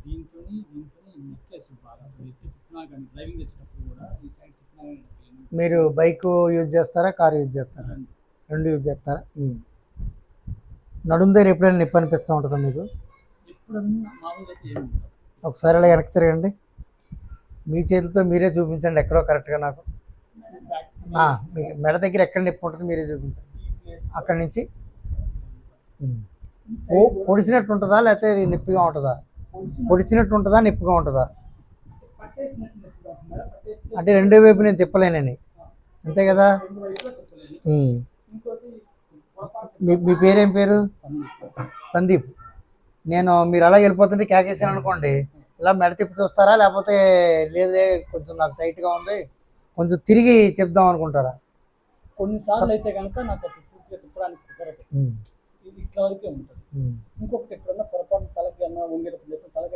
దీంతోని నెక్కేసి బాగా అసలు ఎత్తి తిప్పినా కానీ డ్రైవింగ్ చేసేటప్పుడు కూడా ఈ సైడ్ తిప్పినా కానీ మీరు బైక్ యూజ్ చేస్తారా, కార్ యూజ్ చేస్తారా? రెండు యూజ్ చేస్తారా? నడుము దగ్గర ఎప్పుడైనా నొప్పి అనిపిస్తూ ఉంటుందా మీకు? ఎప్పుడన్నా మామూలుగా అయితే ఏమి ఉండదు. ఒకసారి అలా వెనక్కి తిరగండి. మీ చేతితో మీరే చూపించండి ఎక్కడో కరెక్ట్గా నాకు. మీ మెడ దగ్గర ఎక్కడ నొప్పి ఉంటుంది మీరే చూపించండి. అక్కడి నుంచి పొడిచినట్టు ఉంటుందా లేకపోతే నొప్పిగా ఉంటుందా? పొడిచినట్టు ఉంటుందా, నొప్పిగా ఉంటుందా? అంటే రెండో వైపు నేను తిప్పలేనని, అంతే కదా? మీ పేరేం పేరు? సందీప్. నేను మీరు అలా వెళ్ళిపోతుంటే కేకేసాను అనుకోండి, ఇలా మెడ తిప్పి చూస్తారా లేకపోతే లేదే కొంచెం నాకు టైట్గా ఉంది కొంచెం తిరిగి చెప్దాం అనుకుంటారా? కొన్నిసార్లు అయితే కనుక నాకు అసలు పూర్తిగా తిప్పడానికి కుదరదు, ఇది ఇట్లా వరకే ఉంటుంది. ఇంకొకటి ఎప్పుడన్నా పొరపాటు తలకి అన్న వంగేటప్పుడు తలకి